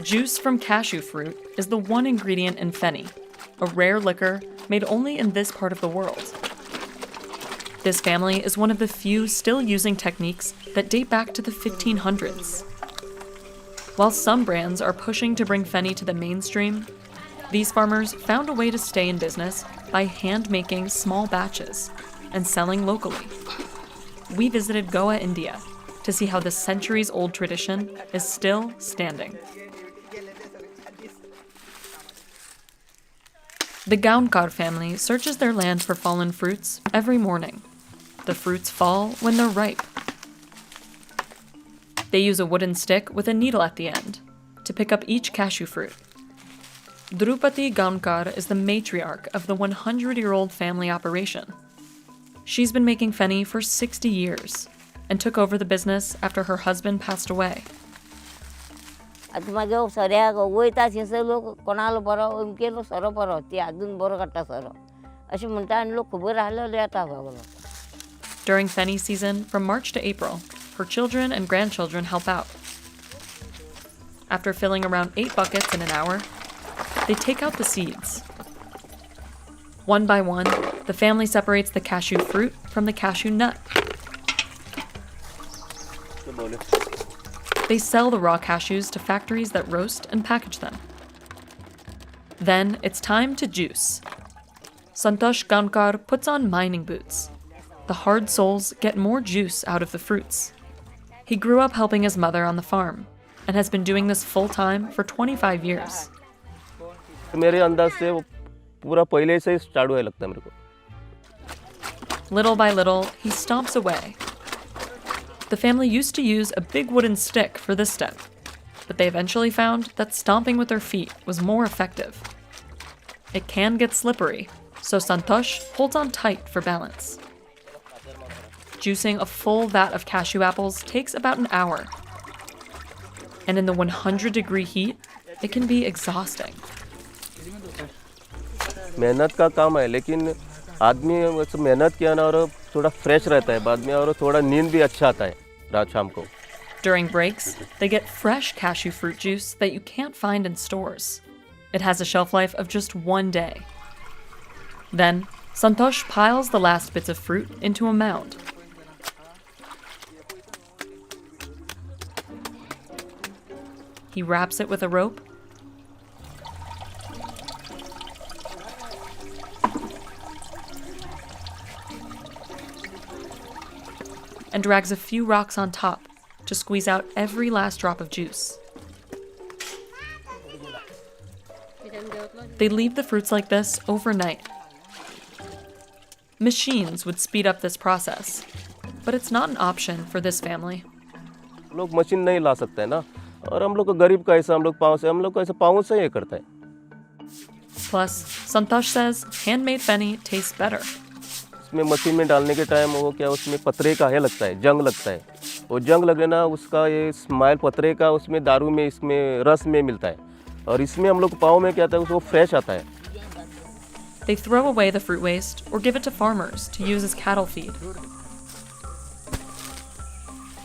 Juice from cashew fruit is the one ingredient in Feni, a rare liquor made only in this part of the world. This family is one of the few still using techniques that date back to the 1500s. While some brands are pushing to bring Feni to the mainstream, these farmers found a way to stay in business by hand-making small batches and selling locally. We visited Goa, India, to see how this centuries-old tradition is still standing. The Gaunkar family searches their land for fallen fruits every morning. The fruits fall when they're ripe. They use a wooden stick with a needle at the end to pick up each cashew fruit. Drupadi Gaunkar is the matriarch of the 100-year-old family operation. She's been making Feni for 60 years and took over the business after her husband passed away. आता माझ्या सऱ्या वयता शेसे लोक कोणाला बरं केलो sir बरं ते अजून बरं करता सर असे म्हणता आणि लोक खबर राहिलेले आता बाबा. During Feni season, from March to April, her children and grandchildren help out. After filling around 8 buckets in an hour, they take out the seeds. One by one, the family separates the cashew fruit from the cashew nut. They sell the raw cashews to factories that roast and package them. Then it's time to juice. Santosh Gaunkar puts on mining boots. The hard soles get more juice out of the fruits. He grew up helping his mother on the farm and has been doing this full-time for 25 years. मेरे अंदाज से वो पूरा पहले से ही start हुआ लगता है मेरे को. Little by little, he stomps away. The family used to use a big wooden stick for this step, but they eventually found that stomping with their feet was more effective. It can get slippery, so Santosh holds on tight for balance. Juicing a full vat of cashew apples takes about an hour. And in the 100-degree heat, it can be exhausting. मेहनत का काम है लेकिन आदमी मेहनत किया ना और थोड़ा फ्रेश रहता है बाद में और थोड़ा नींद भी अच्छा आता है रात शाम को. During breaks, they get fresh cashew fruit juice that you can't find in stores. It has a shelf life of just 1 day. Then, Santosh piles the last bits of fruit into a mound. He wraps it with a rope and drags a few rocks on top to squeeze out every last drop of juice. They leave the fruits like this overnight. Machines would speed up this process, but it's not an option for this family. लोग machine नहीं ला सकते हैं ना और हम लोग को गरीब का ऐसा हम लोग को ऐसा पाँव से ही करता है. Plus, Santosh says handmade Feni tastes better. इसमें मशीन में डालने के टाइम वो क्या उसमें पतरे का है लगता है जंग लगता है. वो जंग लगे ना उसका ये स्माइल पतरे का उसमें दारू में इसमें रस में मिलता है और इसमें हम लोग पाँव में क्या आता है उसको फ्रेश आता है. They throw away the fruit waste or give it to farmers to use as cattle feed.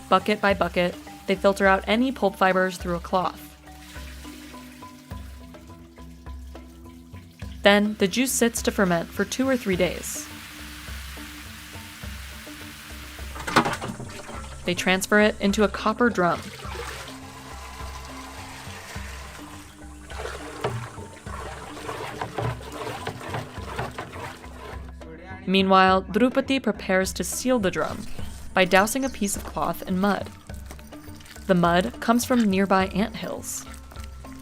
Bucket by bucket, they filter out any pulp fibers through a cloth. Then the juice sits to ferment for 2 or 3 days. They transfer it into a copper drum. Meanwhile, Drupadi prepares to seal the drum by dousing a piece of cloth in mud. The mud comes from nearby ant hills.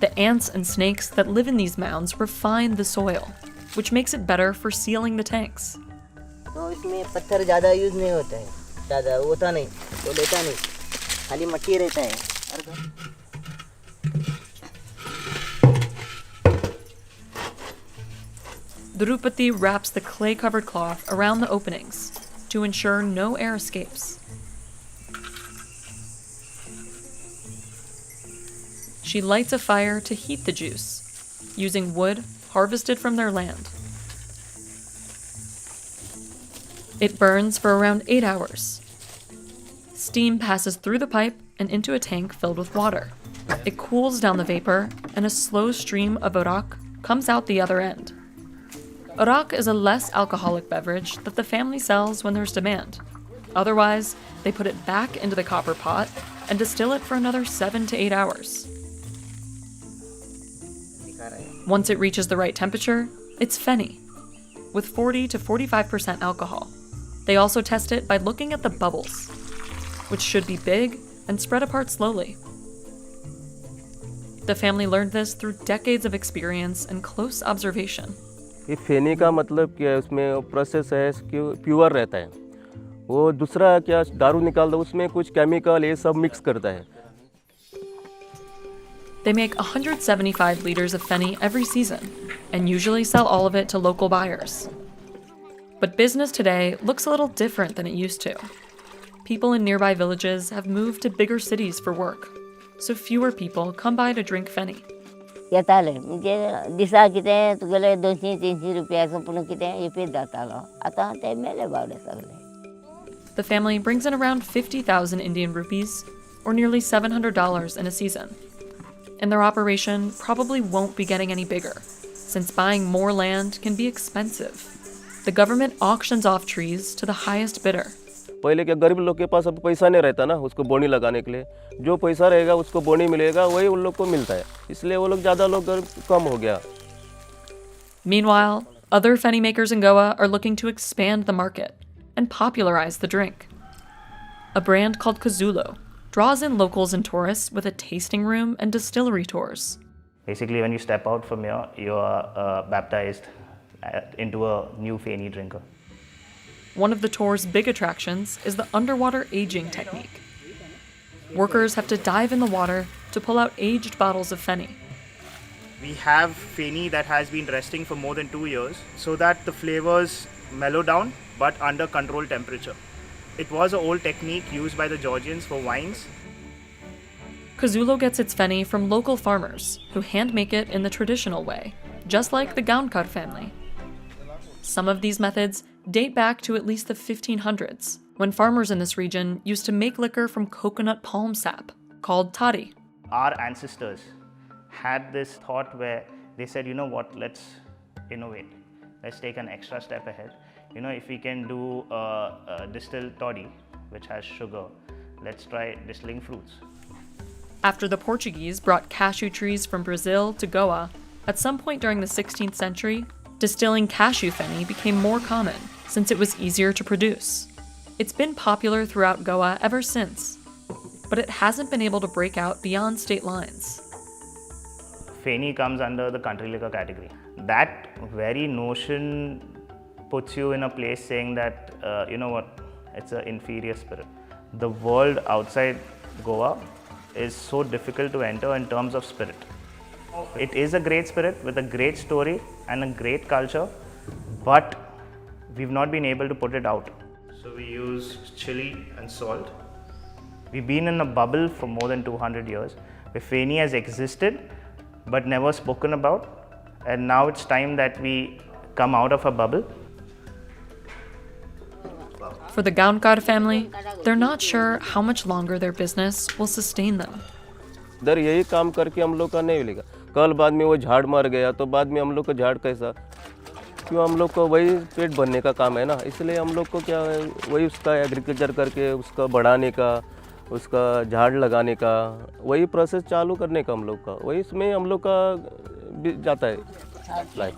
The ants and snakes that live in these mounds refine the soil, which makes it better for sealing the tanks. तो इसमें पत्थर ज़्यादा use नहीं होता है, ज़्यादा होता नहीं, तो लेता नहीं, खाली मट्टी रहता है. Drupadi wraps the clay-covered cloth around the openings to ensure no air escapes. She lights a fire to heat the juice, using wood harvested from their land. It burns for around 8 hours. Steam passes through the pipe and into a tank filled with water. It cools down the vapor, and a slow stream of arak comes out the other end. Arak is a less alcoholic beverage that the family sells when there's demand. Otherwise, they put it back into the copper pot and distill it for another 7 to 8 hours. Once it reaches the right temperature, it's Feni, with 40 to 45% alcohol. They also test it by looking at the bubbles, which should be big and spread apart slowly. The family learned this through decades of experience and close observation. ये फेनी का मतलब क्या है, उसमें process है कि pure रहता है। वो दूसरा क्या दारू निकालता है, उसमें कुछ केमिकल ये सब मिक्स करता है। They make 175 liters of Feni every season and usually sell all of it to local buyers. But business today looks a little different than it used to. People in nearby villages have moved to bigger cities for work, so fewer people come by to drink Feni. येताले म्हणजे दिसा कितें तुगेले 200-300 रुपयाचो पूण कितें येपेत जातालो आतां ते मेले बावडे सगळे. The family brings in around 50,000 Indian rupees, or nearly $700 in a season. And their operation probably won't be getting any bigger, since buying more land can be expensive. The government auctions off trees to the highest bidder. पहले क्या गरीब लोग के पास अब पैसा नहीं रहता ना उसको बोनी लगाने के लिए, जो पैसा रहेगा उसको बोनी मिलेगा वही उन लोग को मिलता है, इसलिए वो लोग ज़्यादा लोग कम हो गया. Meanwhile, other Feni makers in Goa are looking to expand the market and popularize the drink. A brand called Cashew draws in locals and tourists with a tasting room and distillery tours. Basically, when you step out from here, you are baptized into a new Feni drinker. One of the tour's big attractions is the underwater aging technique. Workers have to dive in the water to pull out aged bottles of Feni. We have Feni that has been resting for more than 2 years so that the flavors mellow down but under controlled temperature. It was an old technique used by the Georgians for wines. Cashew gets its Feni from local farmers who hand make it in the traditional way, just like the Gaunkar family. Some of these methods date back to at least the 1500s, when farmers in this region used to make liquor from coconut palm sap, called toddy. Our ancestors had this thought where they said, you know what, let's innovate. Let's take an extra step ahead. You know, if we can do a distilled toddy, which has sugar, let's try distilling fruits. After the Portuguese brought cashew trees from Brazil to Goa, at some point during the 16th century, distilling cashew Feni became more common since it was easier to produce. It's been popular throughout Goa ever since, but it hasn't been able to break out beyond state lines. Feni comes under the country liquor category. That very notion puts you in a place saying that, you know what, it's an inferior spirit. The world outside Goa is so difficult to enter in terms of spirit. It is a great spirit with a great story and a great culture, but we've not been able to put it out. So we use chili and salt. We've been in a bubble for more than 200 years, where Feni has existed but never spoken about, and now it's time that we come out of a bubble. For the Gaunkar family, they're not sure how much longer their business will sustain them. इधर यही काम करके हम लोग का नहीं मिलेगा, कल बाद में वो झाड़ मर गया तो बाद में हम लोग को झाड़ कैसा, क्यों हम लोग को वही पेट भरने का काम है ना, इसलिए हम लोग को क्या है वही उसका एग्रीकल्चर करके उसका बढ़ाने का, उसका झाड़ लगाने का, वही प्रोसेस चालू करने का हम लोग का, वही इसमें हम लोग का जाता है लाइफ.